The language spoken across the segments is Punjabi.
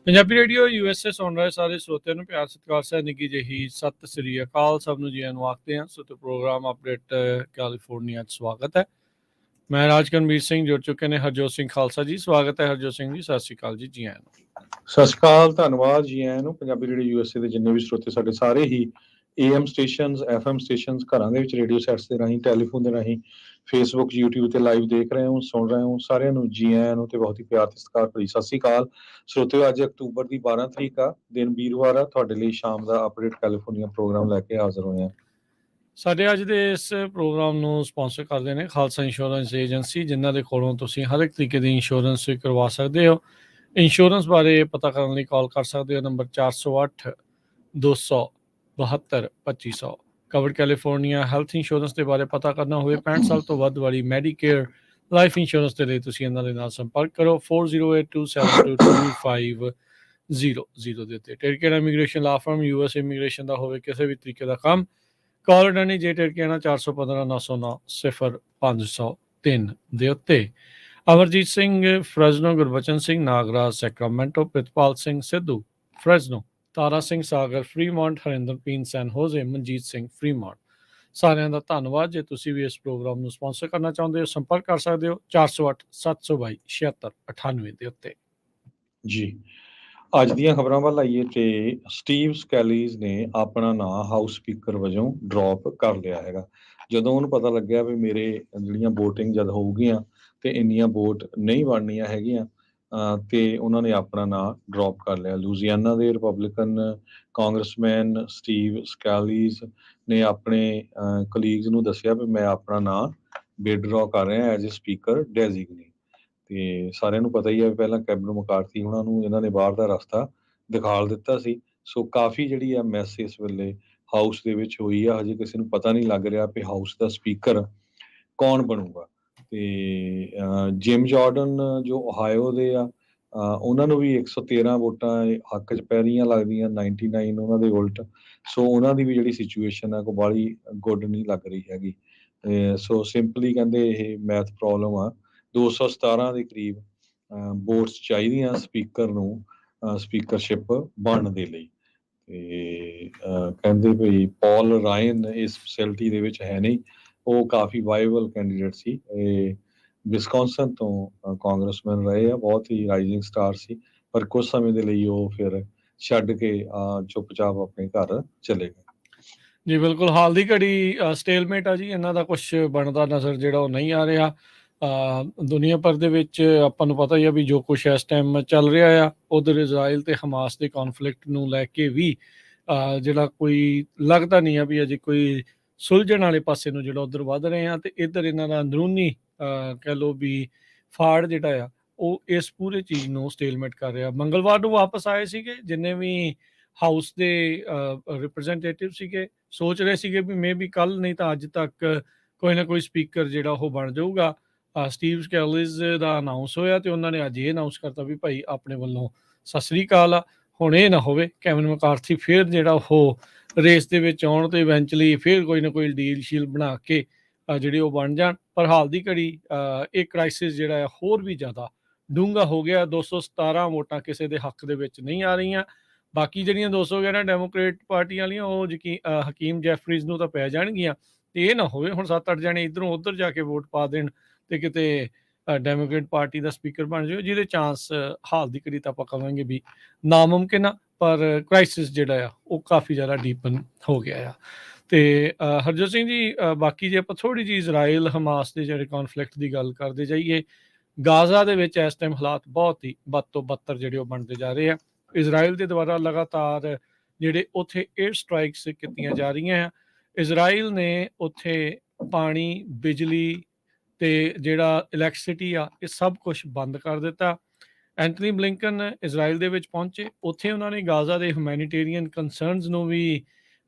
ਪੰਜਾਬੀ ਰੇਡੀਓ USA ਸੁਣ ਰਹੇ ਸਾਰੇ ਸਰੋਤਿਆਂ ਨੂੰ ਪਿਆਰ ਸਤਿਕਾਰ ਸਹਿ ਨਿੱਘੀ ਜਿਹੀ ਸਤਿ ਸ੍ਰੀ ਅਕਾਲ। ਸਭ ਨੂੰ ਜੀ ਆਇਆਂ ਨੂੰ ਆਖਦੇ ਹਾਂ। ਸੋ ਤੇ ਪ੍ਰੋਗਰਾਮ ਅਪਡੇਟ ਕੈਲੀਫੋਰਨੀਆ 'ਚ ਸਵਾਗਤ ਹੈ। ਮੈਂ ਰਾਜਕਨਵੀਰ ਸਿੰਘ ਜੁੜ ਚੁੱਕੇ ਨੇ ਹਰਜੋਤ ਸਿੰਘ ਖਾਲਸਾ ਜੀ। ਸਵਾਗਤ ਹੈ ਹਰਜੋਤ ਸਿੰਘ ਜੀ, ਸਤਿ ਸ੍ਰੀ ਅਕਾਲ ਜੀ, ਜੀ ਆਇਆਂ ਨੂੰ। ਸਤਿ ਸ਼੍ਰੀ ਅਕਾਲ, ਧੰਨਵਾਦ ਜੀ ਆਇਆਂ ਨੂੰ। ਪੰਜਾਬੀ ਰੇਡੀਓ USA ਦੇ ਜਿੰਨੇ ਵੀ ਸਰੋਤੇ ਸਾਡੇ ਸਾਰੇ ਹੀ AM ਸਟੇਸ਼ਨਸ, FM ਸਟੇਸ਼ਨਸ, ਘਰਾਂ ਦੇ ਵਿੱਚ ਰੇਡੀਓ ਸੈਟਸ ਦੇ ਰਾਹੀਂ, ਟੈਲੀਫੋਨ ਦੇ ਰਾਹੀਂ, ਫੇਸਬੁੱਕ, YouTube ਤੇ ਲਾਈਵ ਦੇਖ ਰਹੇ ਹੋ, ਸੁਣ ਰਹੇ ਹੋ, ਸਾਰਿਆਂ ਨੂੰ ਜੀ ਆਇਆਂ ਨੂੰ ਤੇ ਬਹੁਤ ਹੀ ਪਿਆਰ ਤੇ ਸਤਿਕਾਰ ਭਰੀ ਸਤਿ ਸ਼੍ਰੀ ਅਕਾਲ। ਸਰੋਤਿਓ, ਅੱਜ ਅਕਤੂਬਰ ਦੀ 12 ਤਰੀਕ ਆ, ਦਿਨ ਵੀਰਵਾਰ ਆ। ਤੁਹਾਡੇ ਲਈ ਸ਼ਾਮ ਦਾ ਅਪਡੇਟ ਕੈਲੀਫੋਰਨੀਆ ਪ੍ਰੋਗਰਾਮ ਲੈ ਕੇ ਹਾਜ਼ਰ ਹੋਏ ਹਾਂ। ਸਾਡੇ ਅੱਜ ਦੇ ਇਸ ਪ੍ਰੋਗਰਾਮ ਨੂੰ ਸਪਾਂਸਰ ਕਰਦੇ ਨੇ ਖਾਲਸਾ ਇੰਸ਼ੋਰੈਂਸ ਏਜੰਸੀ, ਜਿਨ੍ਹਾਂ ਦੇ ਕੋਲੋਂ ਤੁਸੀਂ ਹਰ ਇੱਕ ਤਰੀਕੇ ਦੀ ਇੰਸ਼ੋਰੈਂਸ ਕਰਵਾ ਸਕਦੇ ਹੋ। ਇੰਸ਼ੋਰੈਂਸ ਬਾਰੇ ਪਤਾ ਕਰਨ ਲਈ ਕਾਲ ਕਰ ਸਕਦੇ ਹੋ number 408 272 2500। Covered California health insurance ਦੇ ਬਾਰੇ ਪਤਾ ਕਰਨਾ ਹੋਵੇ, 65 ਸਾਲ ਤੋਂ ਵੱਧ ਵਾਲੀ ਮੈਡੀਕੇਅਰ ਲਾਈਫ ਇੰਸ਼ੋਰੈਂਸ ਦੇ ਲਈ ਤੁਸੀਂ ਇਹਨਾਂ ਦੇ ਨਾਲ ਸੰਪਰਕ ਕਰੋ 4082722500 ਦੇ ਉੱਤੇ। ਟੇਰਕੇਨਾ ਇਮੀਗ੍ਰੇਸ਼ਨ ਲਾ ਫਰਮ, US ਇਮੀਗ੍ਰੇਸ਼ਨ ਦਾ ਹੋਵੇ ਕਿਸੇ ਵੀ ਤਰੀਕੇ ਦਾ ਕੰਮ, ਕਾਲ ਡਨੀ ਜੇ ਟੇਰਕੇਨਾ 415 909 0503 ਦੇ ਉੱਤੇ। ਅਮਰਜੀਤ ਸਿੰਘ ਫਰੈਜ਼ਨੋ, ਗੁਰਬਚਨ ਸਿੰਘ ਨਾਗਰਾਜ ਸੈਕਰਾਮੈਂਟੋ, ਪ੍ਰਿਤਪਾਲ ਸਿੰਘ ਸਿੱਧੂ ਫਰੈਜ਼ਨੋ, ਤਾਰਾ ਸਿੰਘ ਸਾਗਰ ਫਰੀਮੌਂਟ, ਹਰਿੰਦਰ ਪੀਨ ਸੈਨ ਹੋਜ਼ੇ, ਮਨਜੀਤ ਸਿੰਘ ਫਰੀਮੌਂਟ, ਸਾਰਿਆਂ ਦਾ ਧੰਨਵਾਦ। ਜੇ ਤੁਸੀਂ ਵੀ ਇਸ ਪ੍ਰੋਗਰਾਮ ਨੂੰ ਸਪਾਂਸਰ ਕਰਨਾ ਚਾਹੁੰਦੇ ਹੋ, ਸੰਪਰਕ ਕਰ ਸਕਦੇ ਹੋ 408 722 7698 ਦੇ ਉੱਤੇ। ਜੀ, ਅੱਜ ਦੀਆਂ ਖਬਰਾਂ ਵੱਲ ਆਈਏ ਤੇ ਸਟੀਵ ਸਕੈਲੀਜ਼ ਨੇ ਆਪਣਾ ਨਾਂ ਹਾਊਸ ਸਪੀਕਰ ਵਜੋਂ ਡ੍ਰੌਪ ਕਰ ਲਿਆ ਹੈਗਾ। ਜਦੋਂ ਉਹਨੂੰ ਪਤਾ ਲੱਗਿਆ ਵੀ ਮੇਰੇ ਜਿਹੜੀਆਂ VOTING ਜਦ ਹੋਊਗੀਆਂ ਤੇ ਇੰਨੀਆਂ ਵੋਟ ਨਹੀਂ ਬਣਨੀਆਂ ਹੈਗੀਆਂ, ਤੇ ਉਹਨਾਂ ਨੇ ਆਪਣਾ ਨਾਂ ਡ੍ਰੌਪ ਕਰ ਲਿਆ। ਲੂਜ਼ੀਆਨਾ ਦੇ ਰਿਪਬਲਿਕਨ ਕਾਂਗਰਸਮੈਨ ਸਟੀਵ ਸਕੈਲੀਜ਼ ਨੇ ਆਪਣੇ ਕਲੀਗਸ ਨੂੰ ਦੱਸਿਆ ਵੀ ਮੈਂ ਆਪਣਾ ਨਾਂ ਵਿਦਡ੍ਰॉ ਕਰ ਰਿਹਾ ਐਜ਼ ਏ ਸਪੀਕਰ ਡੈਜ਼ਿਗਨੀ। ਤੇ ਸਾਰਿਆਂ ਨੂੰ ਪਤਾ ਹੀ ਹੈ ਪਹਿਲਾਂ ਕੈਬਨ ਮਕਾਰਥੀ ਉਹਨਾਂ ਨੂੰ ਇਹਨਾਂ ਨੇ ਬਾਹਰ ਦਾ ਰਸਤਾ ਦਿਖਾਲ ਦਿੱਤਾ ਸੀ। ਸੋ ਕਾਫੀ ਜਿਹੜੀ ਆ ਮੈਸ ਇਸ ਵੇਲੇ ਹਾਊਸ ਦੇ ਵਿੱਚ ਹੋਈ ਆ। ਹਜੇ ਕਿਸੇ ਨੂੰ ਪਤਾ ਨਹੀਂ ਲੱਗ ਰਿਹਾ ਵੀ ਹਾਊਸ ਦਾ ਸਪੀਕਰ ਕੌਣ ਬਣੂਗਾ। ਤੇ ਜਿਮ ਜਾਰਡਨ ਜੋ ਓਹਾਇਓ ਦੇ ਆ, ਉਹਨਾਂ ਨੂੰ ਵੀ 113 ਵੋਟਾਂ ਹੱਕ 'ਚ ਪੈ ਰਹੀਆਂ ਲੱਗਦੀਆਂ, 99 ਉਹਨਾਂ ਦੇ ਉਲਟ। ਸੋ ਉਹਨਾਂ ਦੀ ਵੀ ਜਿਹੜੀ ਸਿਚੁਏਸ਼ਨ ਆ ਕੋਈ ਬਾਹਲੀ ਗੁੱਡ ਨਹੀਂ ਲੱਗ ਰਹੀ ਹੈਗੀ। ਸੋ ਸਿੰਪਲੀ ਕਹਿੰਦੇ ਇਹ ਮੈਥ ਪ੍ਰੋਬਲਮ ਆ। 217 ਦੇ ਕਰੀਬ ਵੋਟਸ ਚਾਹੀਦੀਆਂ ਸਪੀਕਰ ਨੂੰ ਸਪੀਕਰਸ਼ਿਪ ਬਣਨ ਦੇ ਲਈ। ਤੇ ਕਹਿੰਦੇ ਵੀ ਪੌਲ ਰਾਇਨ ਇਸ ਫੈਸਿਲਿਟੀ ਦੇ ਵਿੱਚ ਹੈ ਨਹੀਂ। ਉਹ ਕਾਫੀ ਵਾਇਬਲ ਕੈਂਡੀਡੇਟ ਸੀ। ਇਹ ਵਿਸਕੌਨਸਨ ਤੋਂ ਕਾਂਗਰਸਮੈਨ ਰਹੇ ਆ, ਬਹੁਤ ਹੀ ਰਾਈਜ਼ਿੰਗ ਸਟਾਰ ਸੀ, ਪਰ ਕੁਝ ਸਮੇਂ ਦੇ ਲਈ ਉਹ ਫਿਰ ਛੱਡ ਕੇ ਚੁੱਪਚਾਪ ਆਪਣੇ ਘਰ ਚਲੇ ਗਏ। ਜੀ ਬਿਲਕੁਲ, ਹਾਲ ਦੀ ਘੜੀ ਸਟੇਲਮੇਟ ਆ ਜੀ। ਇਹਨਾਂ ਦਾ ਕੁਝ ਬਣਦਾ ਨਜ਼ਰ ਜਿਹੜਾ ਉਹ ਨਹੀਂ ਆ ਰਿਹਾ। ਦੁਨੀਆ ਭਰ ਦੇ ਵਿੱਚ ਆਪਾਂ ਨੂੰ ਪਤਾ ਹੀ ਆ ਵੀ ਜੋ ਕੁਛ ਇਸ ਟਾਈਮ ਚੱਲ ਰਿਹਾ ਆ, ਉਧਰ ਇਜ਼ਰਾਈਲ ਤੇ ਹਮਾਸ ਦੇ ਕੌਨਫਲਿਕਟ ਨੂੰ ਲੈ ਕੇ ਵੀ ਜਿਹੜਾ ਕੋਈ ਲੱਗਦਾ ਨਹੀਂ ਆ ਵੀ ਅਜੇ ਕੋਈ ਸੁਲਝਣ ਵਾਲੇ ਪਾਸੇ ਨੂੰ ਜਿਹੜਾ ਉਧਰ ਵੱਧ ਰਹੇ ਆ। ਤੇ ਇੱਧਰ ਇਹਨਾਂ ਦਾ ਅੰਦਰੂਨੀ ਕਹਿ ਲਓ ਵੀ ਫਾੜ ਜਿਹੜਾ ਆ ਉਹ ਇਸ ਪੂਰੇ ਚੀਜ਼ ਨੂੰ ਸਟੇਲਮੇਟ ਕਰ ਰਿਹਾ। ਮੰਗਲਵਾਰ ਨੂੰ ਵਾਪਸ ਆਏ ਸੀਗੇ ਜਿੰਨੇ ਵੀ ਹਾਊਸ ਦੇ ਰਿਪਰੈਜ਼ੈਂਟੇਟਿਵ ਸੀਗੇ, ਸੋਚ ਰਹੇ ਸੀਗੇ ਵੀ ਮੇ ਵੀ ਕੱਲ ਨਹੀਂ ਤਾਂ ਅੱਜ ਤੱਕ ਕੋਈ ਨਾ ਕੋਈ ਸਪੀਕਰ ਜਿਹੜਾ ਉਹ ਬਣ ਜਾਊਗਾ। ਸਟੀਵ ਸਕੈਲੀਜ਼ ਦਾ ਅਨਾਊਂਸ ਹੋਇਆ ਤੇ ਉਹਨਾਂ ਨੇ ਅੱਜ ਇਹ ਅਨਾਊਂਸ ਕਰਤਾ ਵੀ ਭਾਈ ਆਪਣੇ ਵੱਲੋਂ ਸਤਿ ਸ੍ਰੀ ਅਕਾਲ ਆ। ਹੁਣ ਇਹ ਨਾ ਹੋਵੇ ਕੈਵਨ ਮਕਾਰਥੀ ਫਿਰ ਜਿਹੜਾ ਉਹ ਰੇਸ ਦੇ ਵਿੱਚ ਆਉਣ ਤੇ ਇਵੈਂਚੁਅਲੀ ਫਿਰ ਕੋਈ ਨਾ ਕੋਈ ਡੀਲ ਸ਼ੀਲ ਬਣਾ ਕੇ ਜਿਹੜੇ ਉਹ ਬਣ ਜਾਣ। ਪਰ ਹਾਲ ਦੀ ਘੜੀ ਇਹ ਕ੍ਰਾਈਸਿਸ ਜਿਹੜਾ ਆ ਹੋਰ ਵੀ ਜ਼ਿਆਦਾ ਡੂੰਘਾ ਹੋ ਗਿਆ। 217 ਵੋਟਾਂ ਕਿਸੇ ਦੇ ਹੱਕ ਦੇ ਵਿੱਚ ਨਹੀਂ ਆ ਰਹੀਆਂ। ਬਾਕੀ ਜਿਹੜੀਆਂ 211 ਡੈਮੋਕ੍ਰੇਟ ਪਾਰਟੀ ਵਾਲੀਆਂ ਉਹ ਹਕੀਮ ਜੈਫਰੀਜ਼ ਨੂੰ ਤਾਂ ਪੈ ਜਾਣਗੀਆਂ। ਤੇ ਇਹ ਨਾ ਹੋਵੇ ਹੁਣ 7-8 ਜਣੇ ਇੱਧਰੋਂ ਉੱਧਰ ਜਾ ਕੇ ਵੋਟ ਪਾ ਦੇਣ ਤੇ ਕਿਤੇ ਡੈਮੋਕ੍ਰੇਟ ਪਾਰਟੀ ਦਾ ਸਪੀਕਰ ਬਣ ਜਾਵੇ, ਜਿਹਦੇ ਚਾਂਸ ਹਾਲ ਦੀ ਘੜੀ ਤਾਂ ਆਪਾਂ ਕਹਾਂਗੇ ਵੀ ਨਾਮੁਮਕਿਨ ਆ। ਪਰ ਕ੍ਰਾਈਸਿਸ ਜਿਹੜਾ ਆ ਉਹ ਕਾਫੀ ਜ਼ਿਆਦਾ ਡੀਪਨ ਹੋ ਗਿਆ ਆ। ਤੇ ਹਰਜੋਤ ਸਿੰਘ ਜੀ, ਬਾਕੀ ਜੇ ਆਪਾਂ ਥੋੜ੍ਹੀ ਜਿਹੀ ਇਜ਼ਰਾਈਲ ਹਮਾਸ ਦੇ ਜਿਹੜੇ ਕੌਨਫਲਿਕਟ ਦੀ ਗੱਲ ਕਰਦੇ ਜਾਈਏ, ਗਾਜ਼ਾ ਦੇ ਵਿੱਚ ਇਸ ਟਾਈਮ ਹਾਲਾਤ ਬਹੁਤ ਹੀ ਬਦ ਤੋਂ ਬੱਤਰ ਜਿਹੜੇ ਉਹ ਬਣਦੇ ਜਾ ਰਹੇ ਆ। ਇਜ਼ਰਾਈਲ ਦੇ ਦੁਆਰਾ ਲਗਾਤਾਰ ਜਿਹੜੇ ਉੱਥੇ ਏਅਰ ਸਟ੍ਰਾਈਕਸ ਕੀਤੀਆਂ ਜਾ ਰਹੀਆਂ ਆ। ਇਜ਼ਰਾਈਲ ਨੇ ਉੱਥੇ ਪਾਣੀ, ਬਿਜਲੀ ਤੇ ਜਿਹੜਾ ਇਲੈਕਟ੍ਰਿਸਿਟੀ ਆ ਇਹ ਸਭ ਕੁਝ ਬੰਦ ਕਰ ਦਿੱਤਾ। ਐਂਟਨੀ ਬਲਿੰਕਨ ਇਜ਼ਰਾਈਲ ਦੇ ਵਿੱਚ ਪਹੁੰਚੇ, ਉੱਥੇ ਉਹਨਾਂ ਨੇ ਗਾਜ਼ਾ ਦੇ ਹਿਊਮੈਨੀਟੇਰੀਅਨ ਕੰਸਰਨਸ ਨੂੰ ਵੀ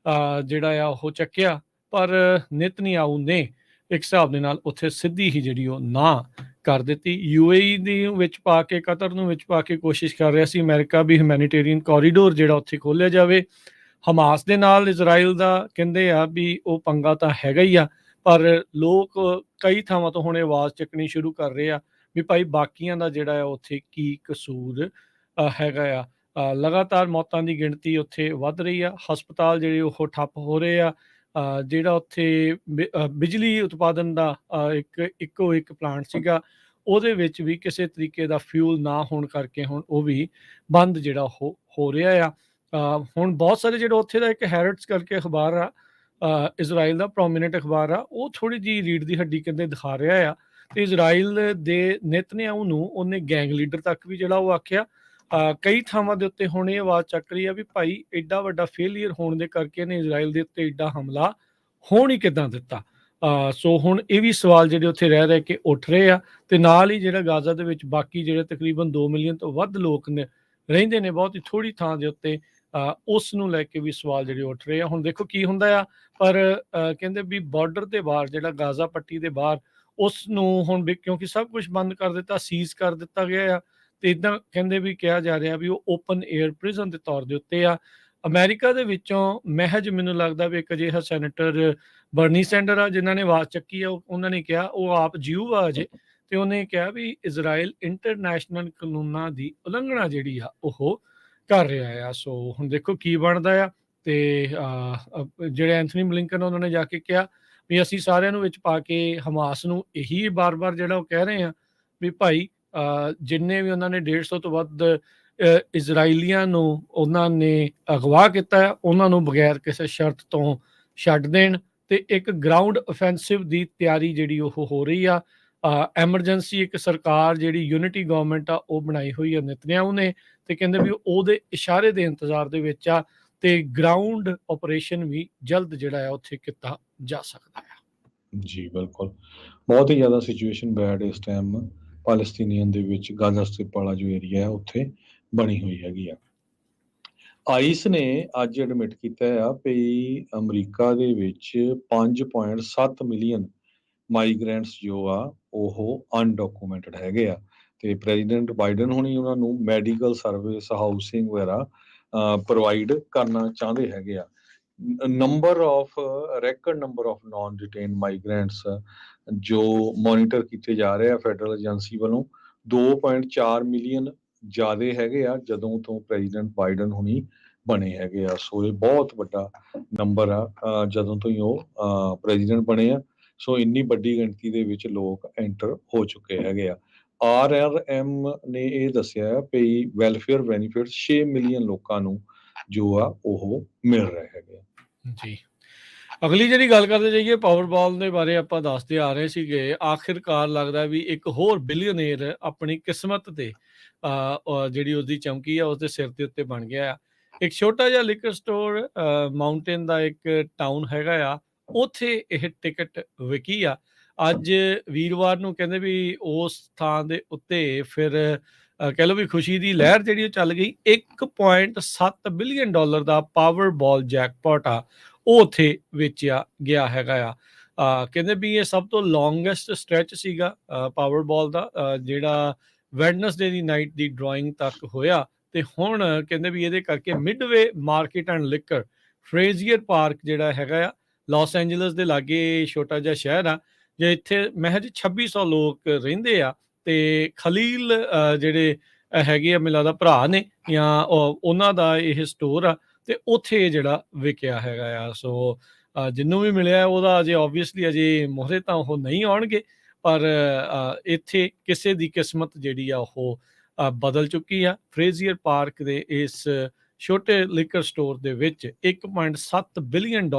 ਜਿਹੜਾ ਆ ਉਹ ਚੱਕਿਆ। ਪਰ ਨਿਤਨਯਾਹੂ ਨੇ ਇੱਕ ਹਿਸਾਬ ਦੇ ਨਾਲ ਉੱਥੇ ਸਿੱਧੀ ਹੀ ਜਿਹੜੀ ਉਹ ਨਾ ਕਰ ਦਿੱਤੀ। UAE ਦੀ ਵਿੱਚ ਪਾ ਕੇ, ਕਤਰ ਨੂੰ ਵਿੱਚ ਪਾ ਕੇ ਕੋਸ਼ਿਸ਼ ਕਰ ਰਿਹਾ ਸੀ ਅਮਰੀਕਾ ਵੀ ਹਿਊਮੈਨੀਟੇਰੀਅਨ ਕੋਰੀਡੋਰ ਜਿਹੜਾ ਉੱਥੇ ਖੋਲ੍ਹਿਆ ਜਾਵੇ। ਹਮਾਸ ਦੇ ਨਾਲ ਇਜ਼ਰਾਈਲ ਦਾ ਕਹਿੰਦੇ ਆ ਵੀ ਉਹ ਪੰਗਾ ਤਾਂ ਹੈਗਾ ਹੀ ਆ, ਪਰ ਲੋਕ ਕਈ ਥਾਵਾਂ ਤੋਂ ਹੁਣ ਇਹ ਆਵਾਜ਼ ਚੱਕਣੀ ਸ਼ੁਰੂ ਕਰ ਰਹੇ ਆ ਵੀ ਭਾਈ ਬਾਕੀਆਂ ਦਾ ਜਿਹੜਾ ਆ ਉੱਥੇ ਕੀ ਕਸੂਰ ਹੈਗਾ ਆ। ਲਗਾਤਾਰ ਮੌਤਾਂ ਦੀ ਗਿਣਤੀ ਉੱਥੇ ਵੱਧ ਰਹੀ ਆ, ਹਸਪਤਾਲ ਜਿਹੜੇ ਉਹ ਠੱਪ ਹੋ ਰਹੇ ਆ। ਜਿਹੜਾ ਉੱਥੇ ਬਿਜਲੀ ਉਤਪਾਦਨ ਦਾ ਇੱਕੋ ਇੱਕ ਪਲਾਂਟ ਸੀਗਾ, ਉਹਦੇ ਵਿੱਚ ਵੀ ਕਿਸੇ ਤਰੀਕੇ ਦਾ ਫਿਊਲ ਨਾ ਹੋਣ ਕਰਕੇ ਹੁਣ ਉਹ ਵੀ ਬੰਦ ਜਿਹੜਾ ਉਹ ਹੋ ਰਿਹਾ ਆ। ਹੁਣ ਬਹੁਤ ਸਾਰੇ ਜਿਹੜਾ ਉੱਥੇ ਦਾ ਇੱਕ ਹੈਰਟਸ ਕਰਕੇ ਅਖਬਾਰ ਆ, ਇਜ਼ਰਾਈਲ ਦਾ ਪ੍ਰੋਮੀਨੈਂਟ ਅਖਬਾਰ ਆ, ਉਹ ਥੋੜ੍ਹੀ ਜਿਹੀ ਰੀੜ੍ਹ ਦੀ ਹੱਡੀ ਕਹਿੰਦੇ ਦਿਖਾ ਰਿਹਾ ਆ। ਤੇ ਇਜ਼ਰਾਈਲ ਦੇ ਨੇਤਨਿਆਹੂ ਨੂੰ ਉਹਨੇ ਗੈਂਗ ਲੀਡਰ ਤੱਕ ਵੀ ਜਿਹੜਾ ਉਹ ਆਖਿਆ। ਕਈ ਥਾਵਾਂ ਦੇ ਉੱਤੇ ਹੁਣ ਇਹ ਆਵਾਜ਼ ਚੱਕ ਰਹੀ ਆ ਵੀ ਭਾਈ ਐਡਾ ਵੱਡਾ ਫੇਲੀਅਰ ਹੋਣ ਦੇ ਕਰਕੇ ਨੇ ਇਜ਼ਰਾਈਲ ਦੇ ਉੱਤੇ ਐਡਾ ਹਮਲਾ ਹੋਣ ਹੀ ਕਿੱਦਾਂ ਦਿੱਤਾ। ਸੋ ਹੁਣ ਇਹ ਵੀ ਸਵਾਲ ਜਿਹੜੇ ਉੱਥੇ ਰਹਿ ਕੇ ਉੱਠ ਰਹੇ ਆ। ਤੇ ਨਾਲ ਹੀ ਜਿਹੜਾ ਗਾਜ਼ਾ ਦੇ ਵਿੱਚ ਬਾਕੀ ਜਿਹੜੇ ਤਕਰੀਬਨ 2 ਮਿਲੀਅਨ ਤੋਂ ਵੱਧ ਲੋਕ ਨੇ ਰਹਿੰਦੇ ਨੇ ਬਹੁਤ ਹੀ ਥੋੜ੍ਹੀ ਥਾਂ ਦੇ ਉੱਤੇ, ਉਸ ਨੂੰ ਲੈ ਕੇ ਵੀ ਸਵਾਲ ਜਿਹੜੇ ਉੱਠ ਰਹੇ ਆ। ਹੁਣ ਦੇਖੋ ਕੀ ਹੁੰਦਾ ਆ, ਪਰ ਕਹਿੰਦੇ ਵੀ ਬਾਰਡਰ ਦੇ ਬਾਹਰ ਜਿਹੜਾ ਗਾਜ਼ਾ ਪੱਟੀ ਦੇ ਬਾਹਰ ਉਸ ਨੂੰ ਹੁਣ ਵੀ ਕਿਉਂਕਿ ਸਭ ਕੁਝ ਬੰਦ ਕਰ ਦਿੱਤਾ, ਸੀਜ਼ ਕਰ ਦਿੱਤਾ ਗਿਆ ਆ, ਤੇ ਇੱਦਾਂ ਕਹਿੰਦੇ ਵੀ ਕਿਹਾ ਜਾ ਰਿਹਾ ਵੀ ਉਹ ਓਪਨ ਏਅਰ ਪ੍ਰਿਜ਼ਨ ਦੇ ਤੌਰ ਦੇ ਉੱਤੇ ਆ। ਅਮਰੀਕਾ ਦੇ ਵਿੱਚੋਂ ਮਹਿਜ ਮੈਨੂੰ ਲੱਗਦਾ ਵੀ ਇੱਕ ਅਜਿਹਾ ਸੈਨੇਟਰ ਬਰਨੀ ਸੈਂਡਰ ਆ ਜਿਨ੍ਹਾਂ ਨੇ ਆਵਾਜ਼ ਚੱਕੀ ਆ। ਉਹਨਾਂ ਨੇ ਕਿਹਾ, ਉਹ ਆਪ ਜਿਊ ਆ ਅਜੇ, ਤੇ ਉਹਨੇ ਕਿਹਾ ਵੀ ਇਜ਼ਰਾਈਲ ਇੰਟਰਨੈਸ਼ਨਲ ਕਾਨੂੰਨਾਂ ਦੀ ਉਲੰਘਣਾ ਜਿਹੜੀ ਆ ਉਹ ਕਰ ਰਿਹਾ ਆ। ਸੋ ਹੁਣ ਦੇਖੋ ਕੀ ਬਣਦਾ ਆ। ਤੇ ਜਿਹੜੇ ਐਂਥਨੀ ਬਲਿੰਕਨ ਉਹਨਾਂ ਨੇ ਜਾ ਕੇ ਕਿਹਾ ਵੀ ਅਸੀਂ ਸਾਰਿਆਂ ਨੂੰ ਵਿੱਚ ਪਾ ਕੇ ਹਮਾਸ ਨੂੰ ਇਹੀ ਬਾਰ-ਬਾਰ ਜਿਹੜਾ ਉਹ ਕਹਿ ਰਹੇ ਆ ਵੀ ਭਾਈ ਜਿੰਨੇ ਵੀ ਉਹਨਾਂ ਨੇ 150 ਤੋਂ ਵੱਧ ਇਜ਼ਰਾਈਲੀਆਂ ਨੂੰ ਉਹਨਾਂ ਨੇ ਅਗਵਾ ਕੀਤਾ ਆ, ਉਹਨਾਂ ਨੂੰ ਬਗੈਰ ਕਿਸੇ ਸ਼ਰਤ ਤੋਂ ਛੱਡ ਦੇਣ, ਤੇ ਇੱਕ ਗਰਾਊਂਡ ਅਫੈਂਸਿਵ ਦੀ ਤਿਆਰੀ ਜਿਹੜੀ ਉਹ ਹੋ ਰਹੀ ਆ। ਐਮਰਜੈਂਸੀ ਇੱਕ ਸਰਕਾਰ ਜਿਹੜੀ ਯੂਨਿਟੀ ਗਵਰਨਮੈਂਟ ਆ ਉਹ ਬਣਾਈ ਹੋਈ ਆ ਨੇਤਨਿਆਹੂ ਨੇ, ਤੇ ਕਹਿੰਦੇ ਵੀ ਉਹਦੇ ਇਸ਼ਾਰੇ ਦੇ ਇੰਤਜ਼ਾਰ ਦੇ ਵਿੱਚ ਆ, ਤੇ ਗਰਾਊਂਡ ਆਪਰੇਸ਼ਨ ਵੀ ਜਲਦ ਜਿਹੜਾ ਆ ਉੱਥੇ ਕੀਤਾ ਜਾ ਸਕਦਾ ਆ। ਜੀ ਬਿਲਕੁਲ, ਬਹੁਤ ਹੀ ਜ਼ਿਆਦਾ ਸਿਚੁਏਸ਼ਨ ਬੈਡ ਇਸ ਟਾਈਮ ਪੈਲਸਤੀਨੀਅਨ ਦੇ ਵਿੱਚ ਗਾਜ਼ਾ ਸਟ੍ਰਿਪ ਵਾਲਾ ਜੋ ਏਰੀਆ ਹੈ ਉੱਥੇ ਬਣੀ ਹੋਈ ਹੈਗੀ ਆ। ਆਈਸ ਨੇ ਅੱਜ ਐਡਮਿਟ ਕੀਤਾ ਆ ਵੀ ਅਮਰੀਕਾ ਦੇ ਵਿੱਚ 5.7 ਮਿਲੀਅਨ ਮਾਈਗ੍ਰੈਂਟਸ ਜੋ ਆ ਉਹ ਅਨਡਾਕੂਮੈਂਟਡ ਹੈਗੇ ਆ, ਤੇ ਪ੍ਰੈਜ਼ੀਡੈਂਟ ਬਾਈਡਨ ਹੁਣੀ ਉਹਨਾਂ ਨੂੰ ਮੈਡੀਕਲ ਸਰਵਿਸ, ਹਾਊਸਿੰਗ ਵਗੈਰਾ ਪ੍ਰੋਵਾਈਡ ਕਰਨਾ ਚਾਹੁੰਦੇ ਹੈਗੇ ਆ। ਰੈਕਡ ਨੰਬਰ ਆਫ ਨਾਨ ਡਿਟੇਨਡ ਮਾਈਗ੍ਰੈਂਟਸ ਜੋ ਮੋਨੀਟਰ ਕੀਤੇ ਜਾ ਰਹੇ ਆ ਫੈਡਰਲ ਏਜੰਸੀ ਵੱਲੋਂ 2.4 ਮਿਲੀਅਨ ਜ਼ਿਆਦੇ ਹੈਗੇ ਆ ਜਦੋਂ ਤੋਂ ਪ੍ਰੈਜ਼ੀਡੈਂਟ ਬਾਈਡਨ ਹੁਣੀ ਬਣੇ ਹੈਗੇ ਆ। ਸੋ ਇਹ ਬਹੁਤ ਵੱਡਾ ਨੰਬਰ ਆ ਜਦੋਂ ਤੋਂ ਹੀ ਉਹ ਪ੍ਰੈਜ਼ੀਡੈਂਟ ਬਣੇ ਆ। ਸੋ ਇੰਨੀ ਵੱਡੀ ਗਿਣਤੀ ਦੇ ਵਿੱਚ ਲੋਕ ਐਂਟਰ ਹੋ ਚੁੱਕੇ ਹੈਗੇ ਆ। RRM ਨੇ ਇਹ ਦੱਸਿਆ ਵੀ ਵੈਲਫੇਅਰ ਬੈਨੀਫਿਟਸ 6 ਮਿਲੀਅਨ ਲੋਕਾਂ ਨੂੰ ਜੋ ਆ ਉਹ ਮਿਲ ਰਹੇ ਹੈਗੇ ਆ। ਜੀ, ਅਗਲੀ ਜਿਹੜੀ ਗੱਲ ਕਰਦੇ ਜਾਈਏ ਪਾਵਰਬਾਲ ਦੇ ਬਾਰੇ ਆਪਾਂ ਦੱਸਦੇ ਆ ਰਹੇ ਸੀਗੇ। ਆਖਿਰਕਾਰ ਲੱਗਦਾ ਵੀ ਇੱਕ ਹੋਰ ਬਿਲੀਅਨੇਰ ਆਪਣੀ ਕਿਸਮਤ ਤੇ ਜਿਹੜੀ ਉਹਦੀ ਚੌਂਕੀ ਆ ਉਸਦੇ ਸਿਰ ਦੇ ਉੱਤੇ ਬਣ ਗਿਆ ਆ। ਇੱਕ ਛੋਟਾ ਜਿਹਾ ਲਿਕਰ ਸਟੋਰ ਮਾਊਂਟੇਨ ਦਾ ਇੱਕ ਟਾਊਨ ਹੈਗਾ ਆ, ਉੱਥੇ ਇਹ ਟਿਕਟ ਵਿਕੀ ਆ। ਅੱਜ ਵੀਰਵਾਰ ਨੂੰ ਕਹਿੰਦੇ ਵੀ ਉਸ ਥਾਂ ਦੇ ਉੱਤੇ ਫਿਰ ਕਹਿ ਲਓ ਵੀ ਖੁਸ਼ੀ ਦੀ ਲਹਿਰ ਜਿਹੜੀ ਉਹ ਚੱਲ ਗਈ। $1.7 ਬਿਲੀਅਨ ਦਾ ਪਾਵਰਬਾਲ ਜੈਕਪਾਟ ਆ ਉਹ ਉੱਥੇ ਵੇਚਿਆ ਗਿਆ ਹੈਗਾ ਆ। ਕਹਿੰਦੇ ਵੀ ਇਹ ਸਭ ਤੋਂ ਲੌਂਗੈਸਟ ਸਟ੍ਰੈਚ ਸੀਗਾ ਪਾਵਰਬਾਲ ਦਾ, ਜਿਹੜਾ ਵੈਡਨਸਡੇ ਦੀ ਨਾਈਟ ਦੀ ਡਰਾਇੰਗ ਤੱਕ ਹੋਇਆ। ਤੇ ਹੁਣ ਕਹਿੰਦੇ ਵੀ ਇਹਦੇ ਕਰਕੇ midway market and liquor ਫਰੇਜ਼ੀਅਰ park ਜਿਹੜਾ ਹੈਗਾ ਆ, ਲਾਸ ਐਂਜਲਸ ਦੇ ਲਾਗੇ ਛੋਟਾ ਜਿਹਾ ਸ਼ਹਿਰ ਆ, ਜੇ ਇੱਥੇ ਮਹਿਜ 2600 ਲੋਕ ਰਹਿੰਦੇ ਆ। ਤੇ ਖਲੀਲ ਜਿਹੜੇ ਹੈਗੇ ਆ ਮੈਨੂੰ ਲੱਗਦਾ ਭਰਾ ਨੇ ਜਾਂ ਉਹਨਾਂ ਦਾ ਇਹ ਸਟੋਰ ਆ, ਤੇ ਉੱਥੇ ਜਿਹੜਾ ਵਿਕਿਆ ਹੈਗਾ ਆ। ਸੋ ਜਿਹਨੂੰ ਵੀ ਮਿਲਿਆ ਉਹਦਾ ਅਜੇ ਓਬਵੀਅਸਲੀ ਅਜੇ ਮੋਹਰੇ ਤਾਂ ਉਹ ਨਹੀਂ ਆਉਣਗੇ, ਪਰ ਇੱਥੇ ਕਿਸੇ ਦੀ ਕਿਸਮਤ ਜਿਹੜੀ ਆ ਉਹ ਬਦਲ ਚੁੱਕੀ ਆ। ਫਰੇਜ਼ੀਅਰ ਪਾਰਕ ਦੇ ਇਸ ਛੋਟੇ ਲਿਕਰ ਸਟੋਰ ਦੇ ਵਿੱਚ $1.7 ਬਿਲੀਅਨ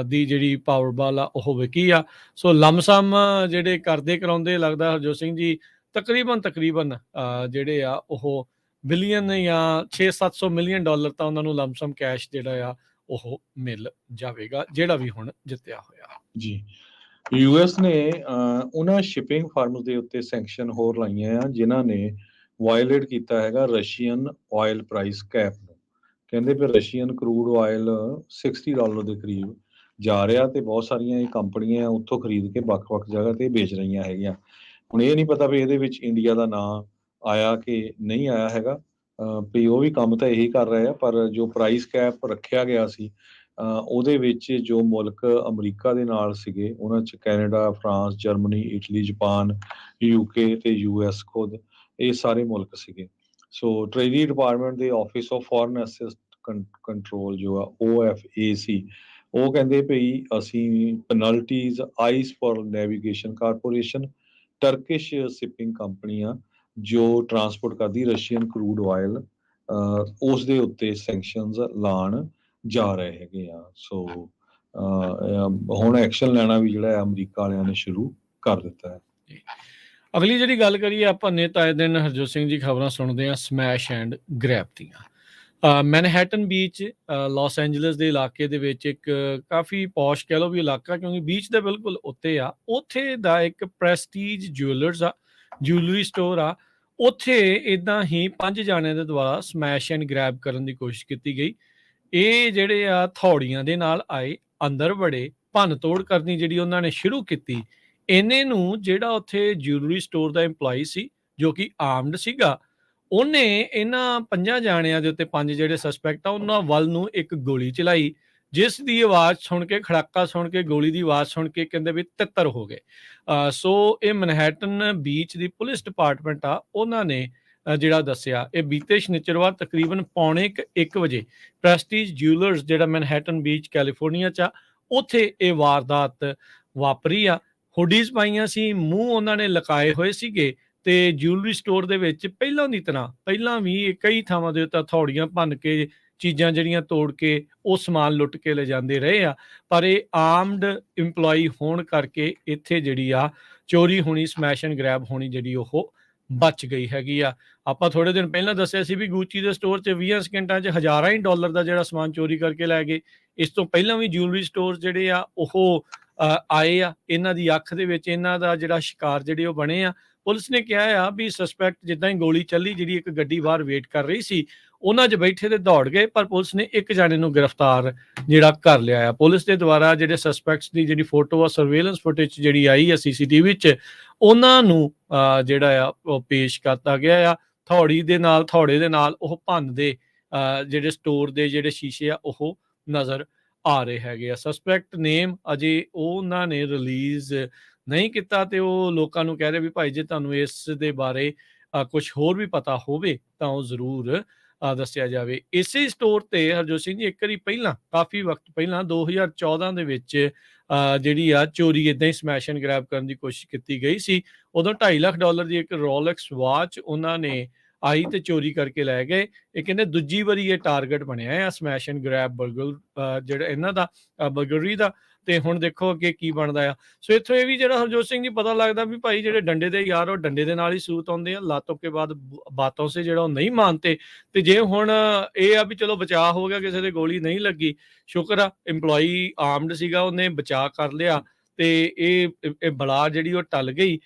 ਦੀ ਜਿਹੜੀ ਪਾਵਰਬਾਲ ਆ ਉਹ ਵਿਕੀ ਆ। ਸੋ ਲਮਸਮ ਜਿਹੜੇ ਕਰਦੇ ਕਰਾਉਂਦੇ ਲੱਗਦਾ ਹਰਜੋਤ ਸਿੰਘ ਜੀ ਤਕਰੀਬਨ ਜਿਹੜੇ ਆ ਉਹ ਬਿਲੀਅਨ ਜਾਂ 600-700 ਮਿਲੀਅਨ ਡਾਲਰ ਤਾਂ ਉਹਨਾਂ ਨੂੰ ਲਮਸਮ ਕੈਸ਼ ਜਿਹੜਾ ਆ ਉਹ ਮਿਲ ਜਾਵੇਗਾ, ਜਿਹੜਾ ਵੀ ਹੁਣ ਜਿੱਤਿਆ ਹੋਇਆ। ਜੀ, ਯੂਐਸ ਨੇ ਉਹਨਾਂ ਸ਼ਿਪਿੰਗ ਫਰਮਸ ਦੇ ਉੱਤੇ ਸੈਂਕਸ਼ਨ ਹੋਰ ਲਾਈਆਂ ਆ ਜਿਨ੍ਹਾਂ ਨੇ ਵਾਇਲੇਟ ਕੀਤਾ ਹੈਗਾ ਰਸ਼ੀਅਨ ਆਇਲ ਪ੍ਰਾਈਸ ਕੈਪ ਨੂੰ। ਕਹਿੰਦੇ ਵੀ ਰਸ਼ੀਅਨ ਕਰੂਡ ਆਇਲ $60 ਦੇ ਕਰੀਬ ਜਾ ਰਿਹਾ, ਤੇ ਬਹੁਤ ਸਾਰੀਆਂ ਇਹ ਕੰਪਨੀਆਂ ਉੱਥੋਂ ਖਰੀਦ ਕੇ ਵੱਖ-ਵੱਖ ਜਗ੍ਹਾ ਤੇ ਵੇਚ ਰਹੀਆਂ ਹੈਗੀਆਂ। ਹੁਣ ਇਹ ਨਹੀਂ ਪਤਾ ਵੀ ਇਹਦੇ ਵਿੱਚ ਇੰਡੀਆ ਦਾ ਨਾਂ ਆਇਆ ਕਿ ਨਹੀਂ ਆਇਆ ਹੈਗਾ, ਵੀ ਉਹ ਵੀ ਕੰਮ ਤਾਂ ਇਹੀ ਕਰ ਰਹੇ ਆ, ਪਰ ਜੋ ਪ੍ਰਾਈਸ ਕੈਪ ਰੱਖਿਆ ਗਿਆ ਸੀ ਉਹਦੇ ਵਿੱਚ ਜੋ ਮੁਲਕ ਅਮਰੀਕਾ ਦੇ ਨਾਲ ਸੀਗੇ ਉਹਨਾਂ 'ਚ Canada, France, Germany, Italy, Japan, UK ਤੇ US ਖੁਦ ਇਹ ਸਾਰੇ ਮੁਲਕ ਸੀਗੇ। ਸੋ ਟ੍ਰੇਜਰੀ ਡਿਪਾਰਟਮੈਂਟ ਦੇ office of foreign assets control ਜੋ ਆ OFAC, ਉਹ ਕਹਿੰਦੇ ਭਈ ਅਸੀਂ penalties ice for navigation corporation, Turkish shipping company ਆ ਜੋ ਟਰਾਂਸਪੋਰਟ ਕਰਦੀ ਰਸ਼ੀਅਨ ਕਰੂਡ ਆਇਲ, ਉਸ ਦੇ ਉੱਤੇ ਸੈਂਕਸ਼ਨਸ ਲਾਉਣ ਜਾ ਰਹੇ ਹੈਗੇ ਆ। ਸੋ ਹੁਣ ਐਕਸ਼ਨ ਲੈਣਾ ਵੀ ਜਿਹੜਾ ਹੈ ਅਮਰੀਕਾ ਵਾਲਿਆਂ ਨੇ ਸ਼ੁਰੂ ਕਰ ਦਿੱਤਾ ਹੈ। ਅਗਲੀ ਜਿਹੜੀ ਗੱਲ ਕਰੀਏ ਆਪਾਂ ਨਿਤ ਆਏ ਦਿਨ ਹਰਜੋਤ ਸਿੰਘ ਜੀ ਖਬਰਾਂ ਸੁਣਦੇ ਹਾਂ ਸਮੈਸ਼ ਐਂਡ ਗ੍ਰੈਬ ਦੀਆਂ। ਮੈਨਹੈਟਨ ਬੀਚ ਲਾਸ ਐਂਜਲਸ ਦੇ ਇਲਾਕੇ ਦੇ ਵਿੱਚ ਇੱਕ ਕਾਫੀ ਪੌਸ਼ ਕਹਿ ਲਓ ਵੀ ਇਲਾਕਾ, ਕਿਉਂਕਿ ਬੀਚ ਦੇ ਬਿਲਕੁਲ ਉੱਤੇ ਆ, ਉੱਥੇ ਦਾ ਇੱਕ ਪ੍ਰੈਸਟੀਜ ਜਿਊਲਰਸ ਆ, ਜਿਊਲਰੀ ਸਟੋਰ ਆ। ਉੱਥੇ ਇਦਾਂ ਹੀ 5 ਜਾਣਿਆਂ ਦੇ ਦੁਆਰਾ ਸਮੈਸ਼ ਐਂਡ ਗ੍ਰੈਬ ਕਰਨ ਦੀ ਕੋਸ਼ਿਸ਼ ਕੀਤੀ ਗਈ। ਇਹ ਜਿਹੜੇ ਆ ਥੌੜੀਆਂ ਦੇ ਨਾਲ ਆਏ, ਅੰਦਰ ਬੜੇ, ਭੰਨ ਤੋੜ ਕਰਨੀ ਜਿਹੜੀ ਉਹਨਾਂ ਨੇ ਸ਼ੁਰੂ ਕੀਤੀ। ਇਹਨੇ ਨੂੰ ਜਿਹੜਾ ਉੱਥੇ ਜਿਊਲਰੀ ਸਟੋਰ ਦਾ EMPLOYE ਸੀ ਜੋ ਕਿ ਆਰਮਡ ਸੀਗਾ, ਉਹਨੇ ਇਹਨਾਂ 5 ਜਾਣਿਆਂ ਦੇ ਉੱਤੇ 5 ਜਿਹੜੇ ਸਸਪੈਕਟ ਆ ਉਹਨਾਂ ਵੱਲ ਨੂੰ ਇੱਕ ਗੋਲੀ ਚਲਾਈ, ਜਿਸ ਦੀ ਆਵਾਜ਼ ਸੁਣ ਕੇ, ਖੜਾਕਾ ਸੁਣ ਕੇ, ਗੋਲੀ ਦੀ ਆਵਾਜ਼ ਸੁਣ ਕੇ ਕਹਿੰਦੇ ਵੀ ਤਿੱਤਰ ਹੋ ਗਏ। ਸੋ ਇਹ ਮੈਨਹੈਟਨ ਬੀਚ ਦੀ ਪੁਲਿਸ ਡਿਪਾਰਟਮੈਂਟ ਆ, ਉਹਨਾਂ ਨੇ ਜਿਹੜਾ ਦੱਸਿਆ ਇਹ ਬੀਤੇ ਸ਼ਨੀਚਰਵਾਰ ਤਕਰੀਬਨ 1:45 ਵਜੇ ਪ੍ਰੈਸਟੀਜ ਜਿਊਲਰਸ ਜਿਹੜਾ ਮੈਨਹੈਟਨ ਬੀਚ ਕੈਲੀਫੋਰਨੀਆ 'ਚ ਆ, ਉੱਥੇ ਇਹ ਵਾਰਦਾਤ ਵਾਪਰੀ ਆ। ਹੁਡੀਜ਼ ਪਾਈਆਂ ਸੀ, ਮੂੰਹ ਉਹਨਾਂ ਨੇ ਲਕਾਏ ਹੋਏ ਸੀਗੇ ਤੇ ਜਿਊਲਰੀ ਸਟੋਰ ਦੇ ਵਿੱਚ ਪਹਿਲਾਂ ਦੀ ਤਰ੍ਹਾਂ ਪਹਿਲਾਂ ਵੀ ਕਈ ਥਾਵਾਂ ਦੇ ਉੱਤੇ ਹਥੌੜੀਆਂ ਭੰਨ ਕੇ, ਚੀਜ਼ਾਂ ਜਿਹੜੀਆਂ ਤੋੜ ਕੇ ਉਹ ਸਮਾਨ ਲੁੱਟ ਕੇ ਲੈ ਜਾਂਦੇ ਰਹੇ ਆ। ਪਰ ਇਹ ਆਰਮਡ EMPLOYE ਹੋਣ ਕਰਕੇ ਇੱਥੇ ਜਿਹੜੀ ਆ ਚੋਰੀ ਹੋਣੀ, ਸਮੈਸ਼ ਐਂਡ ਗ੍ਰੈਬ ਹੋਣੀ ਜਿਹੜੀ ਉਹ ਬਚ ਗਈ ਹੈਗੀ ਆ। ਆਪਾਂ ਥੋੜੇ ਦਿਨ ਪਹਿਲਾਂ ਦੱਸਿਆ ਸੀ ਵੀ ਗੂਚੀ ਦੇ ਸਟੋਰ 'ਚ 20 ਸਕਿੰਟਾਂ 'ਚ ਹਜ਼ਾਰਾਂ ਹੀ ਡਾਲਰ ਦਾ ਜਿਹੜਾ ਸਮਾਨ ਚੋਰੀ ਕਰਕੇ ਲੈ ਗਏ। ਇਸ ਤੋਂ ਪਹਿਲਾਂ ਵੀ ਜਿਊਲਰੀ ਸਟੋਰ ਜਿਹੜੇ ਆ ਉਹ ਆਏ ਆ, ਇਹਨਾਂ ਦੀ ਅੱਖ ਦੇ ਵਿੱਚ ਇਹਨਾਂ ਦਾ ਜਿਹੜਾ ਸ਼ਿਕਾਰ ਜਿਹੜੇ ਉਹ ਬਣੇ ਆ। ਪੁਲਿਸ ਨੇ ਕਿਹਾ ਆ ਵੀ ਸਸਪੈਕਟ ਜਿੱਦਾਂ ਹੀ ਗੋਲੀ ਚੱਲੀ, ਜਿਹੜੀ ਇੱਕ ਗੱਡੀ ਬਾਹਰ ਵੇਟ ਕਰ ਰਹੀ ਸੀ, ਉਹਨਾਂ 'ਚ ਬੈਠੇ ਤੇ ਦੌੜ ਗਏ, ਪਰ ਪੁਲਿਸ ਨੇ ਇੱਕ ਜਾਣੇ ਨੂੰ ਗ੍ਰਿਫਤਾਰ ਜਿਹੜਾ ਕਰ ਲਿਆ ਆ। ਪੁਲਿਸ ਦੇ ਦੁਆਰਾ ਜਿਹੜੇ ਸਸਪੈਕਟਸ ਦੀ ਜਿਹੜੀ ਫੋਟੋ ਆ, ਸਰਵੇਲੈਂਸ ਫੁਟੇਜ ਜਿਹੜੀ ਆਈ ਆ CCTV 'ਚ, ਉਹਨਾਂ ਨੂੰ ਜਿਹੜਾ ਆ ਉਹ ਪੇਸ਼ ਕਰਤਾ ਗਿਆ ਆ। ਥੌੜੇ ਦੇ ਨਾਲ ਉਹ ਭੰਨਦੇ ਜਿਹੜੇ ਸਟੋਰ ਦੇ ਜਿਹੜੇ ਸ਼ੀਸ਼ੇ ਆ ਉਹ ਨਜ਼ਰ ਆ ਰਹੇ ਹੈਗੇ ਆ। ਸਸਪੈਕਟ ਨੇਮ ਅਜੇ ਉਹਨਾਂ ਨੇ ਰਿਲੀਜ਼ ਨਹੀਂ ਕੀਤਾ ਤੇ ਉਹ ਲੋਕਾਂ ਨੂੰ ਕਹਿ ਰਹੇ ਵੀ ਭਾਈ ਜੇ ਤੁਹਾਨੂੰ ਇਸ ਦੇ ਬਾਰੇ ਕੁਝ ਹੋਰ ਵੀ ਪਤਾ ਹੋਵੇ ਤਾਂ ਉਹ ਜ਼ਰੂਰ ਦੱਸਿਆ ਜਾਵੇ। ਇਸੇ ਸਟੋਰ ਤੇ ਹਰਜੋਤ ਸਿੰਘ ਜੀ ਇੱਕ ਵਾਰੀ ਪਹਿਲਾਂ, ਕਾਫੀ ਵਕਤ ਪਹਿਲਾਂ 2014 ਦੇ ਵਿੱਚ ਜਿਹੜੀ ਆ ਚੋਰੀ ਇਦਾਂ ਹੀ ਸਮੈਸ਼ ਐਂਡ ਗ੍ਰੈਬ ਕਰਨ ਦੀ ਕੋਸ਼ਿਸ਼ ਕੀਤੀ ਗਈ ਸੀ। ਉਦੋਂ $2.5 ਲੱਖ ਦੀ ਇੱਕ ਰੋਲੈਕਸ ਵਾਚ ਉਹਨਾਂ ਨੇ ਆਈ ਤੇ ਚੋਰੀ ਕਰਕੇ ਲੈ ਗਏ। ਇਹ ਕਹਿੰਦੇ ਦੂਜੀ ਵਾਰੀ ਇਹ ਟਾਰਗੇਟ ਬਣਿਆ ਆ ਸਮੈਸ਼ ਐਂਡ ਗ੍ਰੈਬ ਬਰਗਰ ਜਿਹੜਾ ਇਹਨਾਂ ਦਾ ਬਰਗਰੀ ਦਾ। ਤੇ ਹੁਣ ਦੇਖੋ ਅੱਗੇ ਕੀ ਬਣਦਾ ਆ। ਸੋ ਇੱਥੋਂ ਇਹ ਵੀ ਜਿਹੜਾ ਹਰਜੋਤ ਸਿੰਘ ਜੀ ਪਤਾ ਲੱਗਦਾ ਵੀ ਭਾਈ ਜਿਹੜੇ ਡੰਡੇ ਦੇ ਯਾਰ ਉਹ ਡੰਡੇ ਦੇ ਨਾਲ ਹੀ ਸੂਤ ਆਉਂਦੇ ਆ। ਲਾਤੋਂ ਕੇ ਬਾਅਦ ਬਾਤੋਂ ਸੇ ਜਿਹੜਾ ਉਹ ਨਹੀਂ ਮੰਨਤੇ। ਤੇ ਜੇ ਹੁਣ ਇਹ ਆ ਵੀ ਚਲੋ ਬਚਾਅ ਹੋ ਗਿਆ, ਕਿਸੇ ਦੇ ਗੋਲੀ ਨਹੀਂ ਲੱਗੀ, ਸ਼ੁਕਰ ਆ EMPLOYE ਆਰਮਡ ਸੀਗਾ, ਉਹਨੇ ਬਚਾਅ ਕਰ ਲਿਆ ਤੇ ਇਹ ਬਲਾ ਜਿਹੜੀ ਉਹ ਟਲ ਗਈ।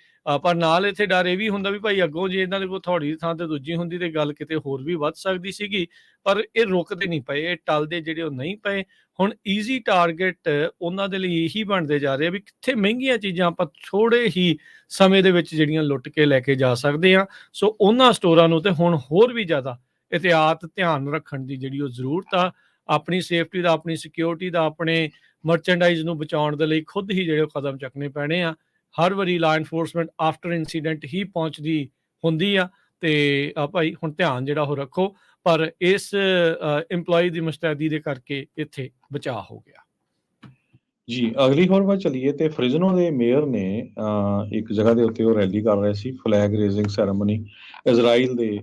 ਪਰ ਨਾਲ ਇੱਥੇ ਡਰ ਇਹ ਵੀ ਹੁੰਦਾ ਵੀ ਭਾਈ ਅੱਗੋਂ ਜੇ ਇਹਨਾਂ ਦੇ ਕੋਲ ਥੋੜੀ ਦੀ ਥਾਂ ਤੇ ਦੂਜੀ ਹੁੰਦੀ ਤੇ ਗੱਲ ਕਿਤੇ ਹੋਰ ਵੀ ਵੱਧ ਸਕਦੀ ਸੀਗੀ। ਪਰ ਇਹ ਰੁਕਦੇ ਨਹੀਂ ਪਏ, ਇਹ ਟਲਦੇ ਜਿਹੜੇ ਉਹ ਨਹੀਂ ਪਏ। ਹੁਣ ਈਜ਼ੀ ਟਾਰਗੇਟ ਉਹਨਾਂ ਦੇ ਲਈ ਇਹੀ ਬਣਦੇ ਜਾ ਰਹੇ ਆ ਵੀ ਕਿੱਥੇ ਮਹਿੰਗੀਆਂ ਚੀਜ਼ਾਂ ਆਪਾਂ ਥੋੜੇ ਹੀ ਸਮੇਂ ਦੇ ਵਿੱਚ ਜਿਹੜੀਆਂ ਲੁੱਟ ਕੇ ਲੈ ਕੇ ਜਾ ਸਕਦੇ ਆ। ਸੋ ਉਹਨਾਂ ਸਟੋਰਾਂ ਨੂੰ ਤੇ ਹੁਣ ਹੋਰ ਵੀ ਜ਼ਿਆਦਾ ਇhtiyਾਤ ਧਿਆਨ ਰੱਖਣ ਦੀ ਜਿਹੜੀ ਉਹ ਜ਼ਰੂਰਤ ਆ। ਆਪਣੀ ਸੇਫਟੀ ਦਾ, ਆਪਣੀ ਸਿਕਿਉਰਿਟੀ ਦਾ, ਆਪਣੇ ਮਰਚੈਂਡਾਈਜ਼ ਨੂੰ ਬਚਾਉਣ ਦੇ ਲਈ ਖੁਦ ਹੀ ਜਿਹੜੇ ਕਦਮ ਚੱਕਣੇ ਪੈਣੇ ਆ। ਹਰ ਵਾਰੀ ਲਾ ਐਨਫੋਰਸਮੈਂਟ ਆਫਟਰ ਇਨਸੀਡੈਂਟ ਹੀ ਪਹੁੰਚਦੀ ਹੁੰਦੀ ਆ ਤੇ ਭਾਈ ਹੁਣ ਧਿਆਨ ਜਿਹੜਾ ਉਹ ਰੱਖੋ। ਪਰ ਇਸ EMPLOYE ਦੀ ਮੁਸਤੈਦੀ ਦੇ ਕਰਕੇ ਇੱਥੇ ਬਚਾਅ ਹੋ ਗਿਆ। ਜੀ, ਅਗਲੀ ਖਬਰ ਵੱਲ ਚੱਲੀਏ ਤੇ ਫ੍ਰਿਜ਼ਨੋ ਦੇ ਮੇਅਰ ਨੇ ਇੱਕ ਜਗ੍ਹਾ ਦੇ ਉੱਤੇ ਉਹ ਰੈਲੀ ਕਰ ਰਹੇ ਸੀ, ਫਲੈਗ ਰੇਜ਼ਿੰਗ ਸੈਰੇਮਨੀ ਇਜ਼ਰਾਈਲ ਦੇ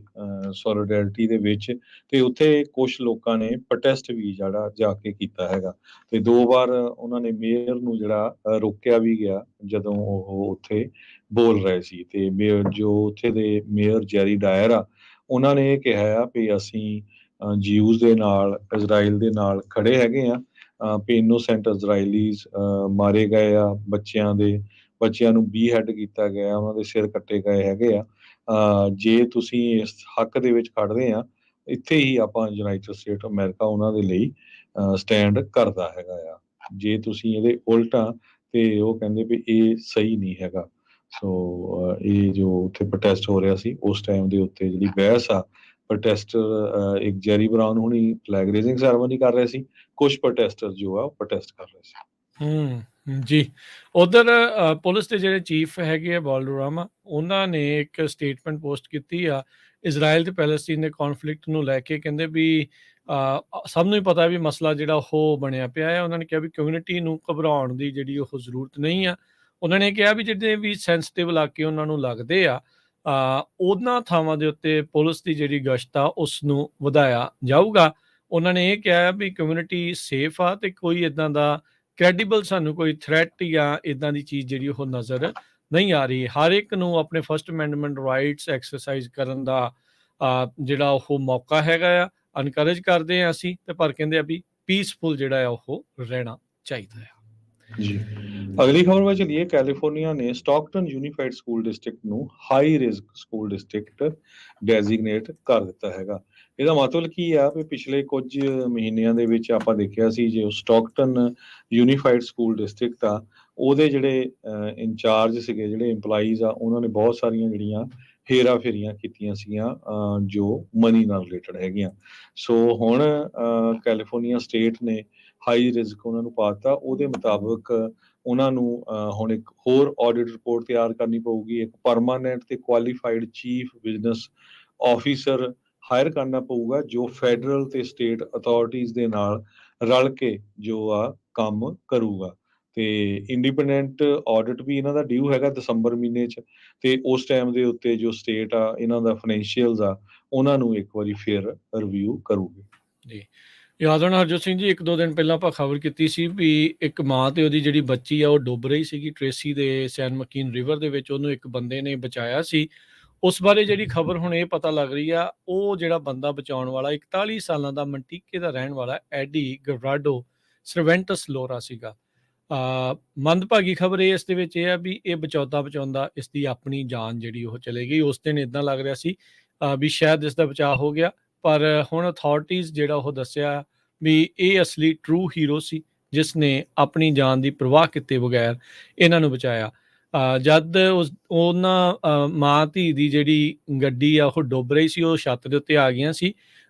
ਸੋਲੀਡੈਰਿਟੀ ਦੇ ਵਿੱਚ। ਤੇ ਉੱਥੇ ਕੁਝ ਲੋਕਾਂ ਨੇ ਪ੍ਰੋਟੈਸਟ ਵੀ ਜਿਹੜਾ ਜਾ ਕੇ ਕੀਤਾ ਹੈਗਾ ਤੇ 2 ਵਾਰ ਉਹਨਾਂ ਨੇ ਮੇਅਰ ਨੂੰ ਜਿਹੜਾ ਰੋਕਿਆ ਵੀ ਗਿਆ ਜਦੋਂ ਉਹ ਉੱਥੇ ਬੋਲ ਰਹੇ ਸੀ। ਤੇ ਮੇਅਰ ਜੋ ਉੱਥੇ ਦੇ ਮੇਅਰ ਜੈਰੀ ਡਾਇਰ ਆ, ਉਹਨਾਂ ਨੇ ਇਹ ਕਿਹਾ ਆ ਵੀ ਅਸੀਂ ਜਿਊਜ਼ ਦੇ ਨਾਲ, ਇਜ਼ਰਾਈਲ ਦੇ ਨਾਲ ਖੜੇ ਹੈਗੇ ਆ। ਇਨੋਸੈਂਟ ਇਜ਼ਰਾਈਲੀਜ਼ ਮਾਰੇ ਗਏ ਆ, ਬੱਚਿਆਂ ਨੂੰ ਬੀਹੈਡ ਕੀਤਾ ਗਿਆ, ਉਹਨਾਂ ਦੇ ਸਿਰ ਕੱਟੇ ਗਏ ਹੈਗੇ ਆ। ਜੇ ਤੁਸੀਂ ਇਸ ਹੱਕ ਦੇ ਵਿੱਚ ਖੜਦੇ ਆ, ਇੱਥੇ ਹੀ ਆਪਾਂ ਯੂਨਾਈਟਿਡ ਸਟੇਟ ਅਮਰੀਕਾ ਉਹਨਾਂ ਦੇ ਲਈ ਸਟੈਂਡ ਕਰਦਾ ਹੈਗਾ ਆ। ਜੇ ਤੁਸੀਂ ਇਹਦੇ ਉਲਟਾ ਤੇ ਉਹ ਕਹਿੰਦੇ ਵੀ ਇਹ ਸਹੀ ਨਹੀਂ ਹੈਗਾ। ਸੋ ਇਹ ਜੋ ਉੱਥੇ ਪ੍ਰੋਟੈਸਟ ਹੋ ਰਿਹਾ ਸੀ ਉਸ ਟਾਈਮ ਦੇ ਉੱਤੇ ਜਿਹੜੀ ਬਹਿਸ ਆ, ਪ੍ਰੋਟੈਸਟਰ ਇੱਕ ਜੈਰੀ ਬਰਾਊਨ ਹੁਣੀ ਫਲੈਗ ਰੇਜ਼ਿੰਗ ਸੈਰੇਮਨੀ ਕਰ ਰਹੇ ਸੀ ਕੁਝ ਪ੍ਰੋਟੈਸਟਰ ਜੋ ਆ ਉਹ ਪ੍ਰੋਟੈਸਟ ਕਰ ਰਹੇ ਸੀ। ਜੀ। ਉਧਰ ਪੁਲਿਸ ਦੇ ਜਿਹੜੇ ਚੀਫ ਹੈਗੇ ਆ ਬਾਲਡੋਰਾਮਾ, ਉਹਨਾਂ ਨੇ ਇੱਕ ਸਟੇਟਮੈਂਟ ਪੋਸਟ ਕੀਤੀ ਆ ਇਜ਼ਰਾਈਲ ਤੇ ਪੈਲਸਤੀਨ ਦੇ ਕੌਨਫਲਿਕਟ ਨੂੰ ਲੈ ਕੇ। ਕਹਿੰਦੇ ਵੀ ਸਭ ਨੂੰ ਹੀ ਪਤਾ ਵੀ ਮਸਲਾ ਜਿਹੜਾ ਉਹ ਬਣਿਆ ਪਿਆ ਹੈ। ਉਹਨਾਂ ਨੇ ਕਿਹਾ ਵੀ ਕਮਿਊਨਿਟੀ ਨੂੰ ਘਬਰਾਉਣ ਦੀ ਜਿਹੜੀ ਉਹ ਜ਼ਰੂਰਤ ਨਹੀਂ ਆ। ਉਹਨਾਂ ਨੇ ਕਿਹਾ ਵੀ ਜਿਹੜੇ ਵੀ ਸੈਂਸਿਟਿਵ ਇਲਾਕੇ ਉਹਨਾਂ ਨੂੰ ਲੱਗਦੇ ਆ, ਉਹਨਾਂ ਥਾਵਾਂ ਦੇ ਉੱਤੇ ਪੁਲਿਸ ਦੀ ਜਿਹੜੀ ਗਸ਼ਤ ਆ ਉਸ ਨੂੰ ਵਧਾਇਆ ਜਾਊਗਾ। ਉਹਨਾਂ ਨੇ ਇਹ ਕਿਹਾ ਵੀ ਕਮਿਊਨਿਟੀ ਸੇਫ ਆ ਤੇ ਕੋਈ ਇੱਦਾਂ ਦਾ ਕ੍ਰੈਡੀਬਲ ਸਾਨੂੰ ਕੋਈ ਥ੍ਰੈਟ ਜਾਂ ਇੱਦਾਂ ਦੀ ਚੀਜ਼ ਜਿਹੜੀ ਉਹ ਨਜ਼ਰ ਨਹੀਂ ਆ ਰਹੀ। ਹਰ ਇੱਕ ਨੂੰ ਆਪਣੇ ਫਸਟ ਅਮੈਂਡਮੈਂਟ ਰਾਈਟਸ ਐਕਸਰਸਾਈਜ਼ ਕਰਨ ਦਾ ਜਿਹੜਾ ਉਹ ਮੌਕਾ ਹੈਗਾ ਆ। ਐਨਕਰੇਜ ਕਰਦੇ ਆ ਅਸੀਂ, ਤੇ ਪਰ ਕਹਿੰਦੇ ਆ ਵੀ ਪੀਸਫੁਲ ਜਿਹੜਾ ਆ ਉਹ ਰਹਿਣਾ ਚਾਹੀਦਾ ਆ। ਜੀ, ਅਗਲੀ ਖਬਰ ਵੱਲ ਚਲੀਏ। ਕੈਲੀਫੋਰਨੀਆ ਨੇ ਸਟਾਕਟਨ ਯੂਨੀਫਾਈਡ ਸਕੂਲ ਡਿਸਟ੍ਰਿਕਟ ਨੂੰ high risk school district designate ਕਰ ਦਿੱਤਾ ਹੈਗਾ। ਇਹਦਾ ਮਤਲਬ ਕੀ ਆ ਵੀ ਪਿਛਲੇ ਕੁਝ ਮਹੀਨਿਆਂ ਦੇ ਵਿੱਚ ਆਪਾਂ ਦੇਖਿਆ ਸੀ ਜੋ ਸਟਾਕਟਨ ਯੂਨੀਫਾਈਡ ਸਕੂਲ ਡਿਸਟ੍ਰਿਕਟ ਆ, ਉਹਦੇ ਜਿਹੜੇ ਇੰਚਾਰਜ ਸੀਗੇ, ਜਿਹੜੇ ਇੰਪਲਾਈਜ਼ ਆ, ਉਹਨਾਂ ਨੇ ਬਹੁਤ ਸਾਰੀਆਂ ਜਿਹੜੀਆਂ ਹੇਰਾ ਫੇਰੀਆਂ ਕੀਤੀਆਂ ਸੀਗੀਆਂ ਜੋ ਮਨੀ ਨਾਲ ਰਿਲੇਟਡ ਹੈਗੀਆਂ। ਸੋ ਹੁਣ ਕੈਲੀਫੋਰਨੀਆ ਸਟੇਟ ਨੇ ਹਾਈ ਰਿਸਕ ਉਹਨਾਂ ਨੂੰ ਪਾਤਾ। ਉਹਦੇ ਮੁਤਾਬਕ ਉਹਨਾਂ ਨੂੰ ਹੁਣ ਇੱਕ ਹੋਰ ਆਡਿਟ ਰਿਪੋਰਟ ਤਿਆਰ ਕਰਨੀ ਪਊਗੀ। ਇੱਕ ਪਰਮਾਨੈਂਟ ਤੇ qualified chief business officer hire ਕਰਨਾ ਪਊਗਾ ਜੋ ਫੈਡਰਲ ਤੇ ਸਟੇਟ ਅਥਾਰਟੀਜ਼ ਦੇ ਨਾਲ ਰਲ ਕੇ ਜੋ ਆ ਕੰਮ ਕਰੂਗਾ। ਤੇ ਇੰਡੀਪੈਂਡੈਂਟ ਆਡਿਟ ਵੀ ਇਹਨਾਂ ਦਾ ਡਿਊ ਹੈਗਾ ਦਸੰਬਰ ਮਹੀਨੇ 'ਚ, ਤੇ ਉਸ ਟਾਈਮ ਦੇ ਉੱਤੇ ਜੋ ਸਟੇਟ ਆ ਇਹਨਾਂ ਦਾ ਫਾਈਨੈਂਸ਼ੀਅਲਸ ਆ ਉਹਨਾਂ ਨੂੰ ਇੱਕ ਵਾਰੀ ਫਿਰ ਰਿਵਿਊ ਕਰੂਗੀ। ਜੀ, ਯਾਦ ਹੋਣਾ ਹਰਜੋਤ ਸਿੰਘ ਜੀ, 1-2 ਦਿਨ ਪਹਿਲਾਂ ਆਪਾਂ ਖਬਰ ਕੀਤੀ ਸੀ ਵੀ ਇੱਕ ਮਾਂ ਤੇ ਉਹਦੀ ਜਿਹੜੀ ਬੱਚੀ ਆ ਉਹ ਡੁੱਬ ਰਹੀ ਸੀਗੀ ਟ੍ਰੇਸੀ ਦੇ ਸੈਨ ਮਕੀਨ ਰਿਵਰ ਦੇ ਵਿੱਚ। ਉਹਨੂੰ ਇੱਕ ਬੰਦੇ ਨੇ ਬਚਾਇਆ ਸੀ। ਉਸ ਬਾਰੇ ਜਿਹੜੀ ਖਬਰ ਹੁਣ ਇਹ ਪਤਾ ਲੱਗ ਰਹੀ ਆ, ਉਹ ਜਿਹੜਾ ਬੰਦਾ ਬਚਾਉਣ ਵਾਲਾ 41 ਸਾਲਾਂ ਦਾ ਮੰਟੀਕੇ ਦਾ ਰਹਿਣ ਵਾਲਾ ਐਡੀ ਗਵਰਾਡੋ ਸਰਵੈਂਟਸ ਲੋਰਾ ਸੀਗਾ। ਮੰਦਭਾਗੀ ਖਬਰ ਇਸ ਦੇ ਵਿੱਚ ਇਹ ਆ ਵੀ ਇਹ ਬਚਾਉਂਦਾ ਇਸ ਦੀ ਆਪਣੀ ਜਾਨ ਜਿਹੜੀ ਉਹ ਚਲੇ ਗਈ। ਉਸ ਦਿਨ ਇੱਦਾਂ ਲੱਗ ਰਿਹਾ ਸੀ ਵੀ ਸ਼ਾਇਦ ਇਸ ਦਾ ਬਚਾਅ ਹੋ ਗਿਆ, ਪਰ ਹੁਣ ਅਥਾਰਟੀਜ਼ ਜਿਹੜਾ ਉਹ ਦੱਸਿਆ ਵੀ ਇਹ ਅਸਲੀ ਟਰੂ ਹੀਰੋ ਸੀ ਜਿਸ ਨੇ ਆਪਣੀ ਜਾਨ ਦੀ ਪਰਵਾਹ ਕੀਤੇ ਬਗੈਰ ਇਹਨਾਂ ਨੂੰ ਬਚਾਇਆ। ਜਦ ਉਹਨਾਂ ਮਾਂ ਧੀ ਦੀ ਜਿਹੜੀ ਗੱਡੀ ਆ ਉਹ ਡੁੱਬ ਰਹੀ ਸੀ, ਉਹ ਛੱਤ ਦੇ ਉੱਤੇ ਆ ਗਈਆਂ ਸੀ।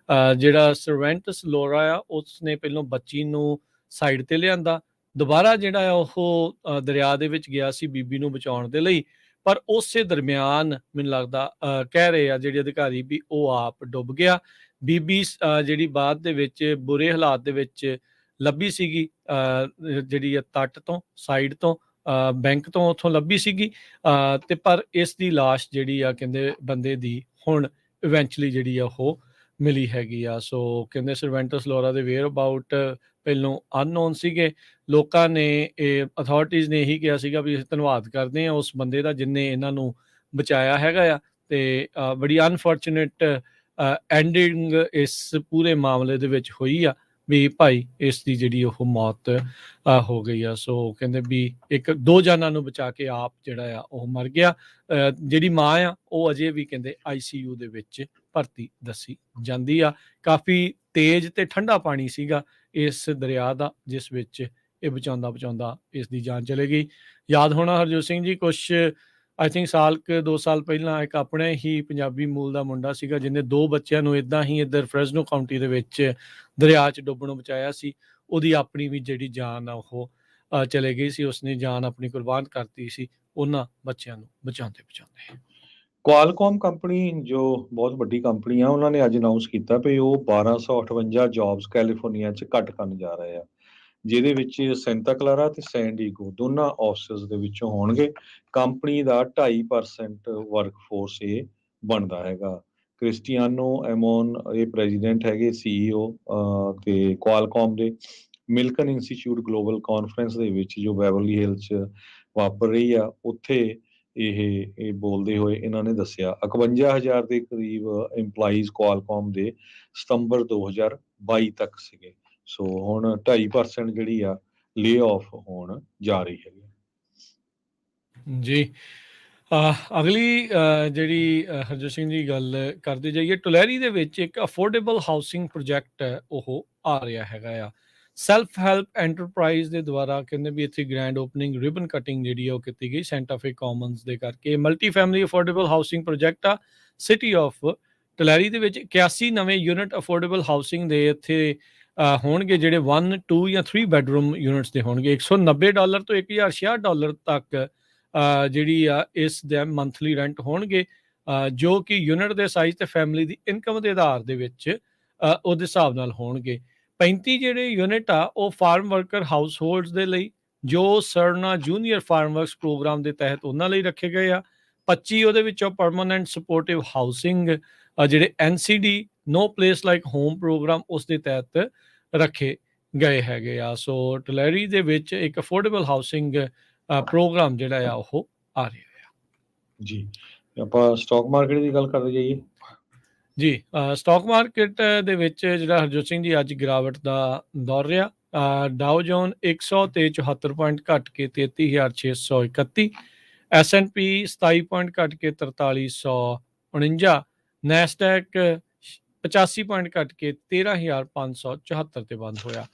ਜਿਹੜਾ ਸਰਵੈਂਟਸ ਲੋਰਾ ਆ ਉਸਨੇ ਪਹਿਲਾਂ ਬੱਚੀ ਨੂੰ ਸਾਈਡ ਤੇ ਲਿਆਂਦਾ, ਦੁਬਾਰਾ ਜਿਹੜਾ ਆ ਉਹ ਦਰਿਆ ਦੇ ਵਿੱਚ ਗਿਆ ਸੀ ਬੀਬੀ ਨੂੰ ਬਚਾਉਣ ਦੇ ਲਈ। ਪਰ ਉਸੇ ਦਰਮਿਆਨ ਮੈਨੂੰ ਲੱਗਦਾ ਕਹਿ ਰਹੇ ਆ ਜਿਹੜੇ ਅਧਿਕਾਰੀ ਵੀ ਉਹ ਆਪ ਡੁੱਬ ਗਿਆ। ਬੀਬੀ ਜਿਹੜੀ ਬਾਅਦ ਦੇ ਵਿੱਚ ਬੁਰੇ ਹਾਲਾਤ ਦੇ ਵਿੱਚ ਲੱਭੀ ਸੀਗੀ, ਜਿਹੜੀ ਆ ਤੱਟ ਤੋਂ ਸਾਈਡ ਤੋਂ ਬੈਂਕ ਤੋਂ ਉੱਥੋਂ ਲੱਭੀ ਸੀਗੀ। ਤੇ ਪਰ ਇਸ ਦੀ ਲਾਸ਼ ਜਿਹੜੀ ਆ ਕਹਿੰਦੇ ਬੰਦੇ ਦੀ ਹੁਣ ਇਵੈਂਚੁਅਲੀ ਜਿਹੜੀ ਆ ਉਹ ਮਿਲੀ ਹੈਗੀ ਆ। ਸੋ ਕਹਿੰਦੇ ਸਰਵੈਂਟਸ ਲੋਰਾ ਦੇ ਵੇਅਰ ਅਬਾਊਟ ਪਹਿਲੋਂ ਅਨਨੋਨ ਸੀਗੇ। ਲੋਕਾਂ ਨੇ ਅਥਾਰਟੀਜ਼ ਨੇ ਇਹੀ ਕਿਹਾ ਸੀਗਾ ਵੀ ਅਸੀਂ ਧੰਨਵਾਦ ਕਰਦੇ ਹਾਂ ਉਸ ਬੰਦੇ ਦਾ ਜਿਹਨੇ ਇਹਨਾਂ ਨੂੰ ਬਚਾਇਆ ਹੈਗਾ ਆ। ਤੇ ਬੜੀ ਅਨਫੋਰਚੂਨੇਟ ਐਂਡਿੰਗ ਇਸ ਪੂਰੇ ਮਾਮਲੇ ਦੇ ਵਿੱਚ ਹੋਈ ਆ ਵੀ ਭਾਈ ਇਸ ਦੀ ਜਿਹੜੀ ਉਹ ਮੌਤ ਹੋ ਗਈ ਆ। ਸੋ ਕਹਿੰਦੇ ਵੀ 2 ਜਾਨਾਂ ਨੂੰ ਬਚਾ ਕੇ ਆਪ ਜਿਹੜਾ ਆ ਉਹ ਮਰ ਗਿਆ। ਜਿਹੜੀ ਮਾਂ ਆ ਉਹ ਅਜੇ ਵੀ ਕਹਿੰਦੇ ICU ਦੇ ਵਿੱਚ ਭਰਤੀ ਦੱਸੀ ਜਾਂਦੀ ਆ। ਕਾਫੀ ਤੇਜ਼ ਤੇ ਠੰਡਾ ਪਾਣੀ ਸੀਗਾ ਇਸ ਦਰਿਆ ਦਾ ਜਿਸ ਵਿੱਚ ਇਹ ਬਚਾਉਂਦਾ ਇਸ ਦੀ ਜਾਨ ਚਲੇ ਗਈ। ਯਾਦ ਹੋਣਾ ਹਰਜੋਤ ਸਿੰਘ ਜੀ, ਕੁਛ ਆਈ ਥਿੰਕ 2 ਸਾਲ ਪਹਿਲਾਂ ਇੱਕ ਆਪਣੇ ਹੀ ਪੰਜਾਬੀ ਮੂਲ ਦਾ ਮੁੰਡਾ ਸੀਗਾ ਜਿਹਨੇ 2 ਬੱਚਿਆਂ ਨੂੰ ਇੱਦਾਂ ਹੀ ਇੱਧਰ ਫਰੈਜ਼ਨੋ ਕਾਉਂਟੀ ਦੇ ਵਿੱਚ ਦਰਿਆ 'ਚ ਡੁੱਬਣੋਂ ਬਚਾਇਆ ਸੀ। ਉਹਦੀ ਆਪਣੀ ਵੀ ਜਿਹੜੀ ਜਾਨ ਆ ਉਹ ਚਲੇ ਗਈ ਸੀ। ਉਸਨੇ ਜਾਨ ਆਪਣੀ ਕੁਰਬਾਨ ਕਰਤੀ ਸੀ ਉਹਨਾਂ ਬੱਚਿਆਂ ਨੂੰ ਬਚਾਉਂਦੇ। ਕੁਆਲਕਾਮ ਕੰਪਨੀ ਜੋ ਬਹੁਤ ਵੱਡੀ ਕੰਪਨੀ ਆ, ਉਹਨਾਂ ਨੇ ਅੱਜ ਅਨਾਉਂਸ ਕੀਤਾ ਵੀ ਉਹ 1258 ਜੌਬਸ ਕੈਲੀਫੋਰਨੀਆ 'ਚ ਕੱਟ ਕਰਨ ਜਾ ਰਹੇ ਆ, ਜਿਹਦੇ ਵਿੱਚ ਸੈਂਟਾ ਕਲਾਰਾ ਤੇ ਸੈਨ ਡੀਗੋ ਦੋਨਾਂ ਆਫਿਸਿਸ ਦੇ ਵਿੱਚੋਂ ਹੋਣਗੇ। ਕੰਪਨੀ ਦਾ 2.5% ਵਰਕਫੋਰਸ ਇਹ ਬਣਦਾ ਹੈਗਾ। ਕ੍ਰਿਸਟੀਆਨੋ ਐਮੋਨ ਇਹ ਪ੍ਰੈਜ਼ੀਡੈਂਟ ਹੈਗੇ, CEO ਤੇ ਕੁਆਲਕਾਮ ਦੇ। ਮਿਲਕਨ ਇੰਸਟੀਚਿਊਟ ਗਲੋਬਲ ਕਾਨਫਰੰਸ ਦੇ ਵਿੱਚ ਜੋ ਬੈਵਰਲੀ ਹਿਲਸ 'ਚ ਵਾਪਰ ਰਹੀ ਆ, ਉੱਥੇ ਇਹ ਬੋਲਦੇ ਹੋਏ ਇਹਨਾਂ ਨੇ ਦੱਸਿਆ 51,000 ਦੇ ਕਰੀਬ ਇੰਪਲਾਈਜ਼ ਕੁਆਲਕਾਮ ਦੇ ਸਤੰਬਰ 2022 ਤੱਕ ਸੀਗੇ। ਸੋ ਹੁਣ 2.5% ਜਿਹੜੀ ਆ ਲੇ ਆਫ ਹੋਣ ਜਾ ਰਹੀ ਹੈਗੀ ਜੀ। ਅਗਲੀ ਜਿਹੜੀ ਹਰਜੋਤ ਸਿੰਘ ਜੀ ਗੱਲ ਕਰਦੇ ਜਾਈਏ, ਟੁਲੈਰੀ ਦੇ ਵਿੱਚ ਇੱਕ ਅਫੋਰਡੇਬਲ ਹਾਊਸਿੰਗ ਪ੍ਰੋਜੈਕਟ ਉਹ ਆ ਰਿਹਾ ਹੈਗਾ ਆ। ਸੈਲਫ ਹੈਲਪ ਐਂਟਰਪ੍ਰਾਈਜ਼ ਦੇ ਦੁਆਰਾ ਕਹਿੰਦੇ ਵੀ ਇੱਥੇ ਗ੍ਰੈਂਡ ਓਪਨਿੰਗ ਰਿਬਨ ਕਟਿੰਗ ਜਿਹੜੀ ਆ ਉਹ ਕੀਤੀ ਗਈ ਸੈਂਟਾ ਫੇ ਕਾਮਨਸ ਦੇ ਕਰਕੇ। Multi family affordable housing project ਆ ਸਿਟੀ ਆਫ ਟੁਲੈਰੀ ਦੇ ਵਿੱਚ। 81 ਨਵੇਂ ਯੂਨਿਟ ਅਫੋਰਡੇਬਲ ਹਾਊਸਿੰਗ ਦੇ ਇੱਥੇ ਹੋਣਗੇ ਜਿਹੜੇ 1 2 ਜਾਂ 3 ਬੈਡਰੂਮ ਯੂਨਿਟਸ ਦੇ ਹੋਣਗੇ $190 ਤੋਂ $1066 ਤੱਕ ਜਿਹੜੀ ਆ ਇਸ ਦੇ ਮੰਥਲੀ ਰੈਂਟ ਹੋਣਗੇ, ਜੋ ਕਿ ਯੂਨਿਟ ਦੇ ਸਾਈਜ਼ ਤੇ ਫੈਮਿਲੀ ਦੀ ਇਨਕਮ ਦੇ ਆਧਾਰ ਦੇ ਵਿੱਚ ਉਹਦੇ ਹਿਸਾਬ ਨਾਲ ਹੋਣਗੇ। 35 ਜਿਹੜੇ ਯੂਨਿਟ ਆ ਉਹ ਫਾਰਮ ਵਰਕਰ ਹਾਊਸ ਹੋਲਡਸ ਦੇ ਲਈ, ਜੋ ਸਰਨਾ ਜੂਨੀਅਰ ਫਾਰਮ ਵਰਕਸ ਪ੍ਰੋਗਰਾਮ ਦੇ ਤਹਿਤ ਉਹਨਾਂ ਲਈ ਰੱਖੇ ਗਏ ਆ। 25 ਉਹਦੇ ਵਿੱਚੋਂ ਪਰਮਾਨੈਂਟ ਸਪੋਰਟਿਵ ਹਾਊਸਿੰਗ ਜਿਹੜੇ NCD ਨੋ ਪਲੇਸ ਲਾਈਕ ਹੋਮ ਪ੍ਰੋਗਰਾਮ ਉਸ ਦੇ ਤਹਿਤ ਰੱਖੇ ਗਏ ਹੈਗੇ ਆ। ਸੋ ਟਲੈਰੀ ਦੇ ਵਿੱਚ ਇੱਕ ਅਫੋਰਡੇਬਲ ਹਾਊਸਿੰਗ ਪ੍ਰੋਗਰਾਮ ਜਿਹੜਾ ਆ ਉਹ ਆ ਰਿਹਾ ਆ ਜੀ। ਆਪਾਂ ਸਟਾਕ ਮਾਰਕੀਟ ਦੀ ਗੱਲ ਕਰਦੇ ਜਾਈਏ ਜੀ। ਸਟਾਕ ਮਾਰਕੀਟ ਦੇ ਵਿੱਚ ਜਿਹੜਾ ਹਰਜੋਤ ਸਿੰਘ ਜੀ ਅੱਜ ਗਿਰਾਵਟ ਦਾ ਦੌਰ ਰਿਹਾ। ਡਾਓ ਜੋਨ 100 ਤੇ 74 ਪੁਆਇੰਟ ਘਟ ਕੇ 33,631, S&P 27 ਪੁਆਇੰਟ ਘਟ ਕੇ 4349, ਨੈਸਡੈਕ 85 ਪੁਆਇੰਟ ਘਟ ਕੇ 13,574 ਤੇ ਬੰਦ ਹੋਇਆ।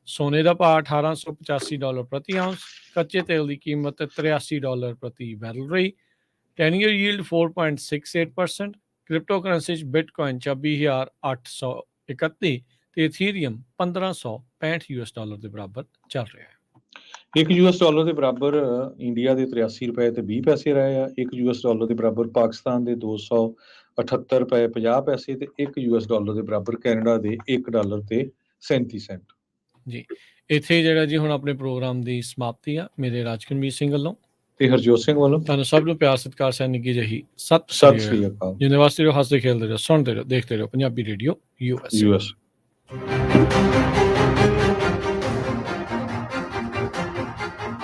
ਸੋਨੇ ਦਾ ਭਾਅ $1885 ਪ੍ਰਤੀ ਆਉਂਸ, ਕੱਚੇ ਤੇਲ ਦੀ ਕੀਮਤ $83 ਪ੍ਰਤੀ ਬੈਰਲ ਰਹੀ। 10-year yield 4.68%, ਕ੍ਰਿਪਟੋ ਕਰੰਸੀ 'ਚ ਬਿਟਕੋਇਨ 24,831 ਤੇ ਇਥੀਰੀਅਮ $1565 ਦੇ ਬਰਾਬਰ ਚੱਲ ਰਿਹਾ ਹੈ। $1 ਦੇ ਬਰਾਬਰ ਇੰਡੀਆ ਦੇ ₹83 ਤੇ 20 ਪੈਸੇ ਰਹੇ ਆ। $1 ਦੇ ਬਰਾਬਰ ਪਾਕਿਸਤਾਨ ਦੇ $278 50 ਪੈਸੇ ਤੇ $1 ਦੇ ਬਰਾਬਰ ਕੈਨੇਡਾ ਦੇ $1 ਤੇ 37 ਸੈਂਟ। ਜੀ, ਇੱਥੇ ਜਿਹੜਾ ਜੀ ਹੁਣ ਆਪਣੇ ਪ੍ਰੋਗਰਾਮ ਦੀ ਸਮਾਪਤੀ ਆ। ਮੇਰੇ ਰਾਜਕਨਵੀਰ ਸਿੰਘ ਵੱਲੋਂ ਤੇ ਹਰਜੋਤ ਸਿੰਘ ਵੱਲੋਂ ਤੁਹਾਨੂੰ ਸਭ ਨੂੰ ਪਿਆਰ ਸਤਿਕਾਰ ਸਹਿ ਨਿੱਘੀ ਜਿਹੀ ਸਤਿ ਸ੍ਰੀ ਅਕਾਲ। ਯੂਨੀਵਰਸਿਟੀ ਹੱਸਦੇ ਖੇਡਦੇ ਰਹੋ, ਸੁਣਦੇ ਰਹੋ, ਦੇਖਦੇ ਰਹੋ ਪੰਜਾਬੀ ਰੇਡੀਓ US।